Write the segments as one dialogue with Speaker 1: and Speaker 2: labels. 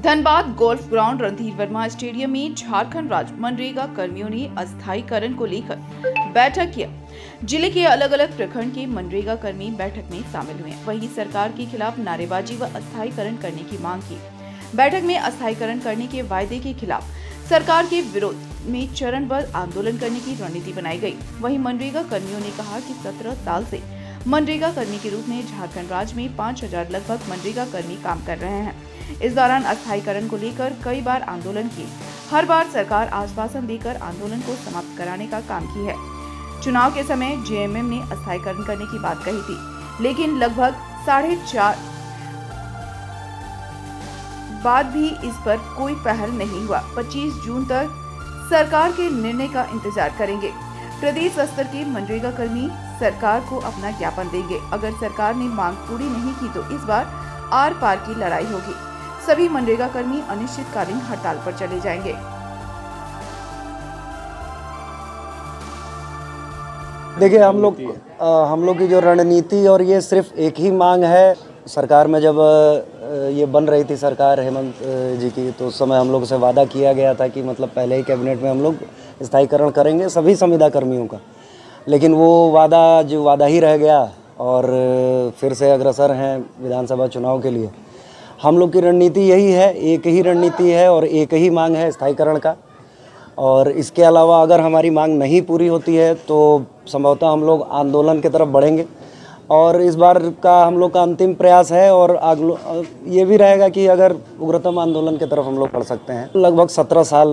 Speaker 1: Dhanbad golf ground Randhir Verma stadium में झारखंड राज्य मनरेगा कर्मियों ने अस्थायीकरण को लेकर बैठक किया। जिले के अलग अलग प्रखंड के मनरेगा कर्मी बैठक में शामिल हुए। वहीं सरकार के खिलाफ नारेबाजी व अस्थायीकरण करने की मांग की। बैठक में अस्थायीकरण करने के वायदे के खिलाफ सरकार के विरोध में चरणबद्ध आंदोलन करने की रणनीति बनाई गई। वहीं मनरेगा कर्मियों ने कहा कि 17 साल से मनरेगा कर्मी के रूप में झारखंड राज्य में 5000 लगभग मनरेगा कर्मी काम कर रहे हैं। इस दौरान अस्थायीकरण को लेकर कई बार आंदोलन किए। हर बार सरकार आश्वासन देकर आंदोलन को समाप्त कराने का काम की है। चुनाव के समय जेएमएम ने अस्थायीकरण करने की बात कही थी, लेकिन लगभग 4.5 बाद भी इस पर कोई पहल नहीं हुआ। 25 जून तक सरकार के निर्णय का इंतजार करेंगे। प्रदेश स्तर के मनरेगा कर्मी सरकार को अपना ज्ञापन देंगे। अगर सरकार ने मांग पूरी नहीं की तो इस बार आर पार की लड़ाई होगी। सभी मनरेगा कर्मी अनिश्चितकालीन हड़ताल पर चले जाएंगे।
Speaker 2: देखिए, हम लोग की जो रणनीति और ये सिर्फ एक ही मांग है। सरकार में जब ये बन रही थी सरकार हेमंत जी की, तो उस समय हम लोग से वादा किया गया था कि मतलब पहले ही कैबिनेट में हम लोग स्थायीकरण करेंगे सभी संविदा कर्मियों का, लेकिन वो वादा ही रह गया और फिर से अग्रसर हैं विधानसभा चुनाव के लिए। हम लोग की रणनीति यही है, एक ही रणनीति है और एक ही मांग है स्थायीकरण का। और इसके अलावा अगर हमारी मांग नहीं पूरी होती है तो संभवतः हम लोग आंदोलन की तरफ बढ़ेंगे और इस बार का हम लोग का अंतिम प्रयास है। और ये भी रहेगा कि अगर उग्रतम आंदोलन की तरफ हम लोग बढ़ सकते हैं। लगभग 17 साल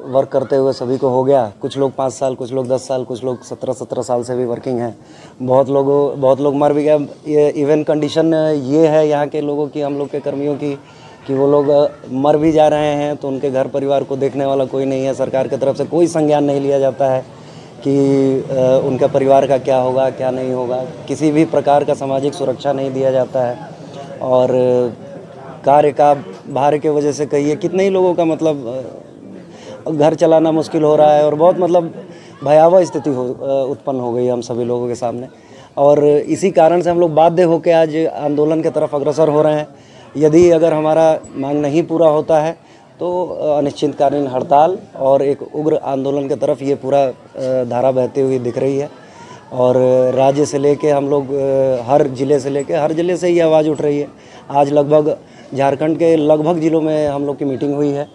Speaker 2: वर्क करते हुए सभी को हो गया। कुछ लोग 5 साल, कुछ लोग 10 साल, कुछ लोग 17 साल से भी वर्किंग हैं। बहुत लोग मर भी गए। ये इवन कंडीशन ये है यहाँ के लोगों की, हम लोग के कर्मियों की, कि वो लोग मर भी जा रहे हैं तो उनके घर परिवार को देखने वाला कोई नहीं है। सरकार की तरफ से कोई संज्ञान नहीं लिया जाता है कि उनका परिवार का क्या होगा, क्या नहीं होगा। किसी भी प्रकार का सामाजिक सुरक्षा नहीं दिया जाता है और कार्य का भार की वजह से कहिए कितने ही लोगों का मतलब घर चलाना मुश्किल हो रहा है और बहुत मतलब भयावह स्थिति उत्पन्न हो गई हम सभी लोगों के सामने। और इसी कारण से हम लोग बाध्य होकर आज आंदोलन की तरफ अग्रसर हो रहे हैं। यदि अगर हमारा मांग नहीं पूरा होता है तो अनिश्चितकालीन हड़ताल और एक उग्र आंदोलन की तरफ ये पूरा धारा बहती हुई दिख रही है। और राज्य से लेके हम लोग हर जिले से ये आवाज़ उठ रही है। आज लगभग झारखंड के लगभग जिलों में हम लोग की मीटिंग हुई है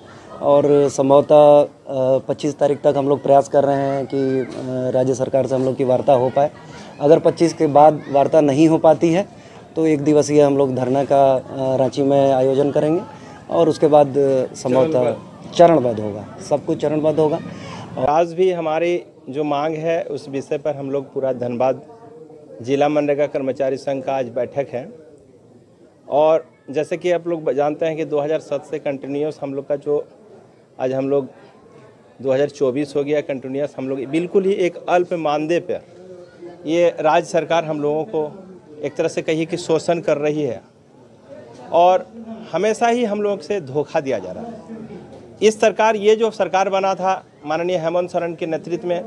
Speaker 2: और संभवतः 25 तारीख तक हम लोग प्रयास कर रहे हैं कि राज्य सरकार से हम लोग की वार्ता हो पाए। अगर 25 के बाद वार्ता नहीं हो पाती है तो 1 दिवसीय हम लोग धरना का रांची में आयोजन करेंगे और उसके बाद संभवतः चरणबद्ध होगा, सब कुछ चरणबद्ध होगा।
Speaker 3: आज भी हमारी जो मांग है उस विषय पर हम लोग पूरा धनबाद जिला मनरेगा कर्मचारी संघ का आज बैठक है। और जैसे कि आप लोग जानते हैं कि 2007 से कंटिन्यूस हम लोग का जो आज हम लोग 2024 हो गया कंटिन्यूस, हम लोग बिल्कुल ही एक अल्प मानदेय पर ये राज्य सरकार हम लोगों को एक तरह से कहिए कि शोषण कर रही है और हमेशा ही हम लोग से धोखा दिया जा रहा है। इस सरकार, ये जो सरकार बना था माननीय हेमंत सोरेन के नेतृत्व में,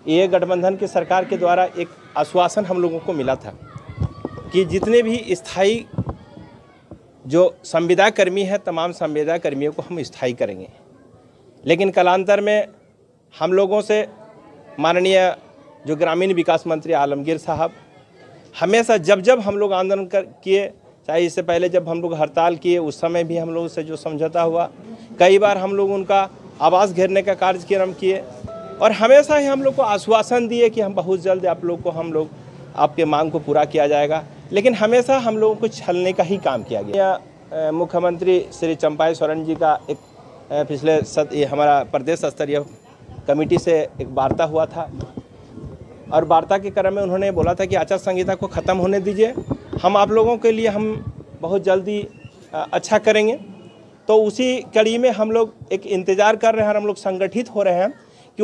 Speaker 3: ये गठबंधन की सरकार के द्वारा एक आश्वासन हम लोगों को मिला था कि जितने भी स्थायी जो संविदा कर्मी है तमाम संविदा कर्मियों को हम स्थायी करेंगे। लेकिन कालांतर में हम लोगों से माननीय जो ग्रामीण विकास मंत्री आलमगीर साहब हमेशा जब हम लोग आंदोलन किए, चाहे इससे पहले जब हम लोग हड़ताल किए उस समय भी हम लोगों से जो समझौता हुआ, कई बार हम लोग उनका आवास घेरने का कार्यक्रम किए और हमेशा ही हम लोग को आश्वासन दिए कि हम बहुत जल्द आप लोग को आपके मांग को पूरा किया जाएगा। लेकिन हमेशा हम लोगों को छलने का ही काम किया गया। मुख्यमंत्री श्री चंपाई सोरेन जी का एक हमारा प्रदेश स्तरीय कमेटी से एक वार्ता हुआ था और वार्ता के क्रम में उन्होंने बोला था कि आचार संहिता को ख़त्म होने दीजिए, हम आप लोगों के लिए हम बहुत जल्दी अच्छा करेंगे। तो उसी कड़ी में हम लोग एक इंतज़ार कर रहे हैं और हम लोग संगठित हो रहे हैं कि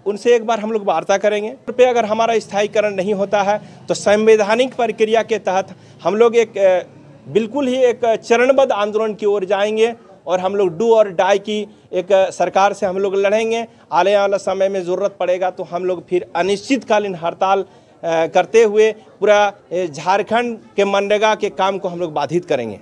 Speaker 3: उनसे एक बार हम लोग वार्ता करेंगे। पे अगर हमारा स्थायीकरण नहीं होता है तो संवैधानिक प्रक्रिया के तहत हम लोग बिल्कुल ही एक चरणबद्ध आंदोलन की ओर जाएंगे और हम लोग डू और डाई की एक सरकार से हम लोग लड़ेंगे। आने वाला समय में ज़रूरत पड़ेगा तो हम लोग फिर अनिश्चितकालीन हड़ताल करते हुए पूरा झारखंड के मनरेगा के काम को हम लोग बाधित करेंगे।